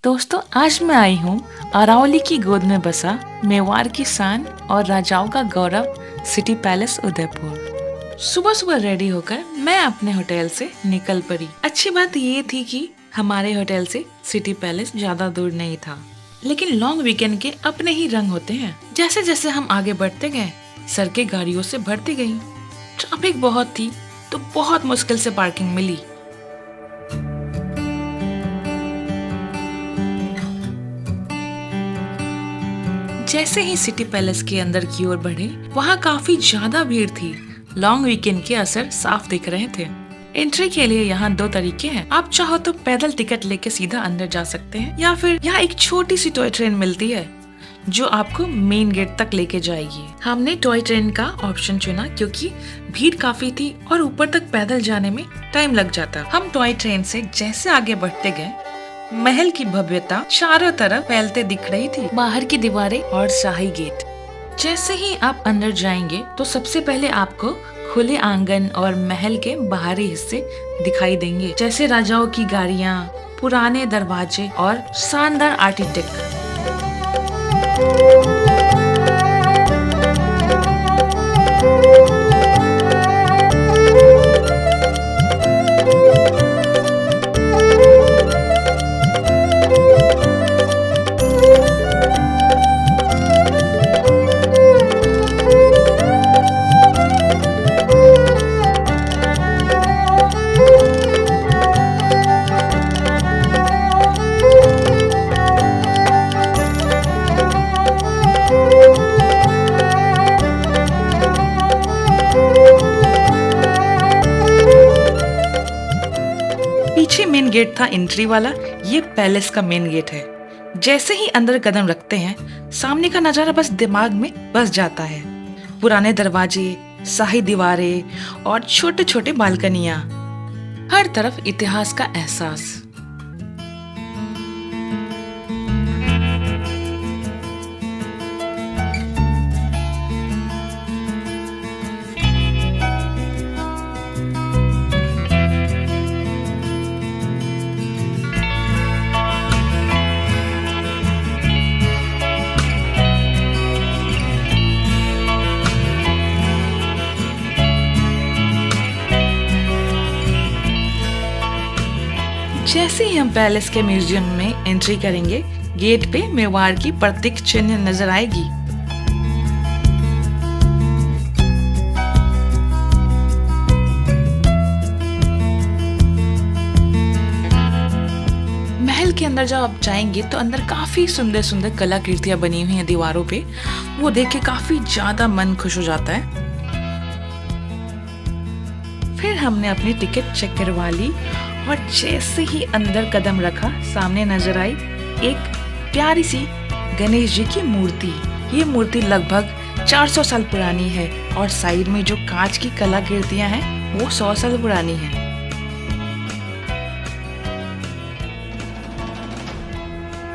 दोस्तों, आज मैं आई हूँ अरावली की गोद में बसा मेवाड़ की शान और राजाओं का गौरव सिटी पैलेस उदयपुर। सुबह सुबह रेडी होकर मैं अपने होटल से निकल पड़ी। अच्छी बात ये थी कि हमारे होटल से सिटी पैलेस ज्यादा दूर नहीं था, लेकिन लॉन्ग वीकेंड के अपने ही रंग होते हैं। जैसे जैसे हम आगे बढ़ते गए, सड़कें गाड़ियों से भरती गयी। ट्रैफिक बहुत थी तो बहुत मुश्किल से पार्किंग मिली। जैसे ही सिटी पैलेस के अंदर की ओर बढ़े, वहाँ काफी ज्यादा भीड़ थी। लॉन्ग वीकेंड के असर साफ दिख रहे थे। एंट्री के लिए यहाँ दो तरीके हैं। आप चाहो तो पैदल टिकट लेके सीधा अंदर जा सकते हैं, या फिर यहाँ एक छोटी सी टॉय ट्रेन मिलती है जो आपको मेन गेट तक लेके जाएगी। हमने टॉय ट्रेन का ऑप्शन चुना क्योंकि भीड़ काफी थी और ऊपर तक पैदल जाने में टाइम लग जाता। हम टॉय ट्रेन से जैसे आगे बढ़ते गए, महल की भव्यता चारों तरफ फैलते दिख रही थी। बाहर की दीवारें और शाही गेट। जैसे ही आप अंदर जाएंगे तो सबसे पहले आपको खुले आंगन और महल के बाहरी हिस्से दिखाई देंगे, जैसे राजाओं की गाड़ियाँ, पुराने दरवाजे और शानदार आर्किटेक्ट। पीछे मेन गेट था एंट्री वाला। ये पैलेस का मेन गेट है। जैसे ही अंदर कदम रखते हैं, सामने का नजारा बस दिमाग में बस जाता है। पुराने दरवाजे, शाही दीवारें और छोटे छोटे बालकनियां, हर तरफ इतिहास का एहसास। जैसे ही हम पैलेस के म्यूजियम में एंट्री करेंगे, गेट पे मेवाड़ की प्रतीक चिन्ह नजर आएगी। महल के अंदर जब आप जाएंगे तो अंदर काफी सुंदर सुंदर कलाकृतियां बनी हुई हैं दीवारों पे। वो देख के काफी ज्यादा मन खुश हो जाता है। फिर हमने अपनी टिकट चेक करवा ली और जैसे ही अंदर कदम रखा, सामने नजर आई एक प्यारी सी गणेश जी की मूर्ति। ये मूर्ति लगभग 400 साल पुरानी है और साइड में जो कांच की कलाकृतियां हैं वो 100 साल पुरानी हैं।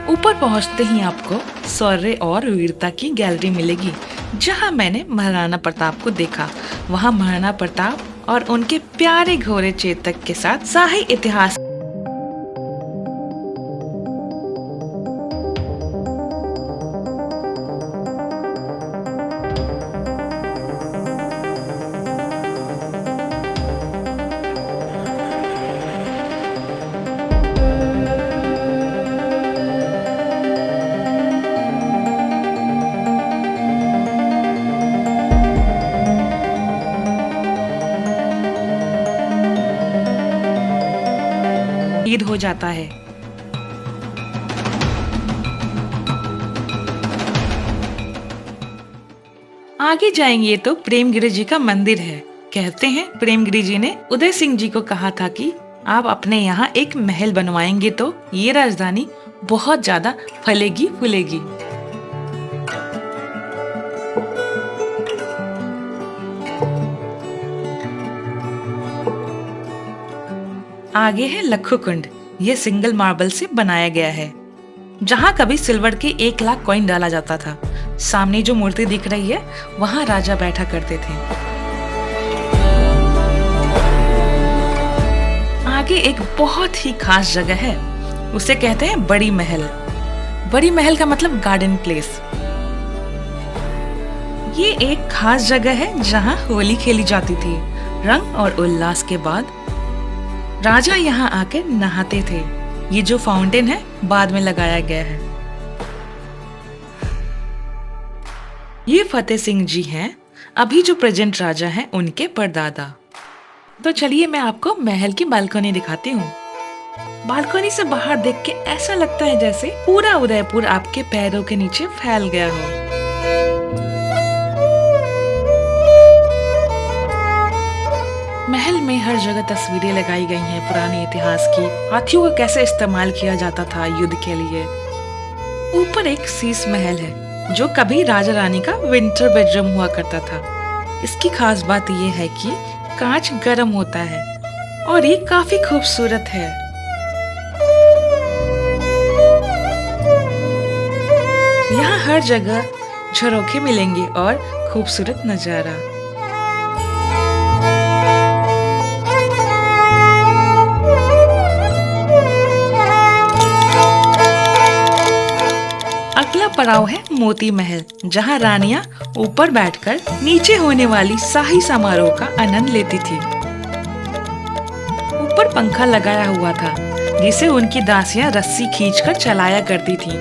ऊपर पहुंचते ही आपको शौर्य और वीरता की गैलरी मिलेगी, जहां मैंने महाराणा प्रताप को देखा। वहां महाराणा प्रताप और उनके प्यारे घोड़े चेतक के साथ शाही इतिहास। ईद हो जाता है। आगे जाएंगे तो प्रेमगिरी जी का मंदिर है। कहते हैं प्रेमगिरी जी ने उदय सिंह जी को कहा था कि आप अपने यहाँ एक महल बनवाएंगे तो ये राजधानी बहुत ज्यादा फलेगी फूलेगी। आगे है लखो कुंड। ये सिंगल मार्बल से बनाया गया है, जहाँ कभी सिल्वर के 1 लाख कॉइन डाला जाता था। सामने जो मूर्ति दिख रही है, वहाँ राजा बैठा करते थे। आगे एक बहुत ही खास जगह है, उसे कहते हैं बड़ी महल। बड़ी महल का मतलब गार्डन प्लेस। ये एक खास जगह है जहाँ होली खेली जाती थी। रंग और उल्लास के बाद राजा यहाँ आकर नहाते थे। ये जो फाउंटेन है बाद में लगाया गया है। ये फतेह सिंह जी हैं, अभी जो प्रेजेंट राजा हैं उनके परदादा। तो चलिए मैं आपको महल की बालकनी दिखाती हूँ। बालकनी से बाहर देख के ऐसा लगता है जैसे पूरा उदयपुर आपके पैरों के नीचे फैल गया हो। महल में हर जगह तस्वीरें लगाई गई हैं पुराने इतिहास की। हाथियों को कैसे इस्तेमाल किया जाता था युद्ध के लिए। ऊपर एक शीश महल है जो कभी राजा रानी का विंटर बेडरूम हुआ करता था। इसकी खास बात यह है कि कांच गर्म होता है और ये काफी खूबसूरत है। यहाँ हर जगह झरोखे मिलेंगे और खूबसूरत नजारा। अगला पड़ाव है मोती महल, जहाँ रानियां ऊपर बैठकर नीचे होने वाली शाही समारोह का आनंद लेती थी। ऊपर पंखा लगाया हुआ था जिसे उनकी दासियां रस्सी खींचकर चलाया करती थीं।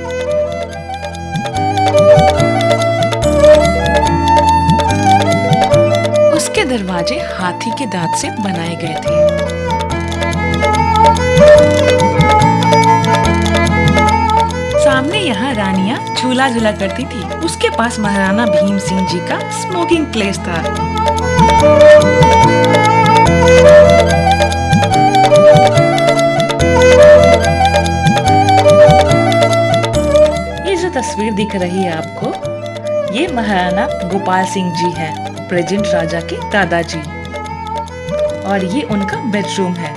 उसके दरवाजे हाथी के दांत से बनाए गए थे। सामने यहाँ रानियां झूला झूला करती थी। उसके पास महाराणा भीम सिंह जी का स्मोकिंग प्लेस था। ये जो तस्वीर दिख रही है आपको, ये महाराणा गोपाल सिंह जी हैं, प्रेजेंट राजा के दादाजी, और ये उनका बेडरूम है।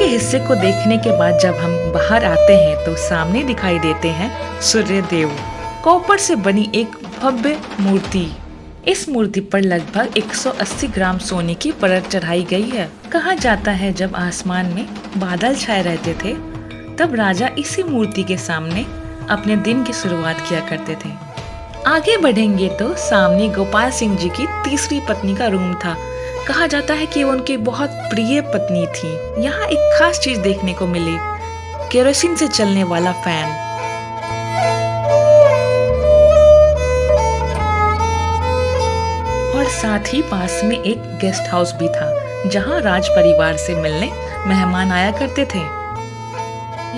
हिस्से को देखने के बाद जब हम बाहर आते हैं तो सामने दिखाई देते हैं सूर्य देव। कॉपर से बनी एक भव्य मूर्ति। इस मूर्ति पर लगभग 180 ग्राम सोने की परत चढ़ाई गई है। कहा जाता है जब आसमान में बादल छाए रहते थे तब राजा इसी मूर्ति के सामने अपने दिन की शुरुआत किया करते थे। आगे बढ़ेंगे तो सामने गोपाल सिंह जी की तीसरी पत्नी का रूम था। कहा जाता है कि वो उनकी बहुत प्रिय पत्नी थी। यहाँ एक खास चीज देखने को मिली, केरोसिन से चलने वाला फैन। और साथ ही पास में एक गेस्ट हाउस भी था जहाँ राज परिवार से मिलने मेहमान आया करते थे।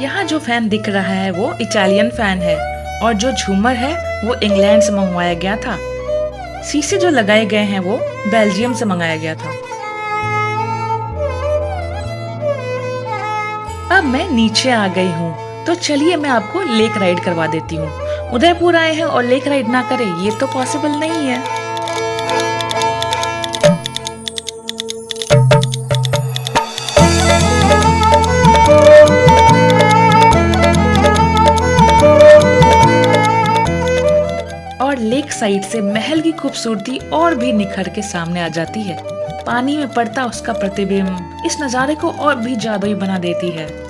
यहाँ जो फैन दिख रहा है वो इटालियन फैन है और जो झूमर है वो इंग्लैंड से मंगवाया गया था। शीशे जो लगाए गए हैं वो बेल्जियम से मंगाया गया था। अब मैं नीचे आ गई हूँ तो चलिए मैं आपको लेक राइड करवा देती हूँ। उदयपुर आए हैं और लेक राइड ना करें ये तो पॉसिबल नहीं है। और लेक साइड से महल की खूबसूरती और भी निखर के सामने आ जाती है। पानी में पड़ता उसका प्रतिबिंब इस नज़ारे को और भी जादुई बना देती है।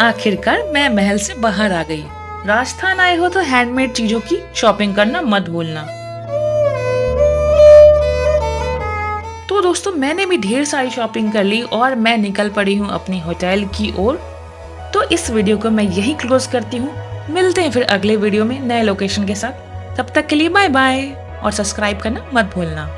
आखिरकार मैं महल से बाहर आ गई। राजस्थान आए हो तो हैंडमेड चीजों की शॉपिंग करना मत भूलना। तो दोस्तों मैंने भी ढेर सारी शॉपिंग कर ली और मैं निकल पड़ी हूँ अपनी होटल की ओर। तो इस वीडियो को मैं यही क्लोज करती हूँ। मिलते हैं फिर अगले वीडियो में नए लोकेशन के साथ। तब तक के लिए बाय बाय और सब्सक्राइब करना मत भूलना।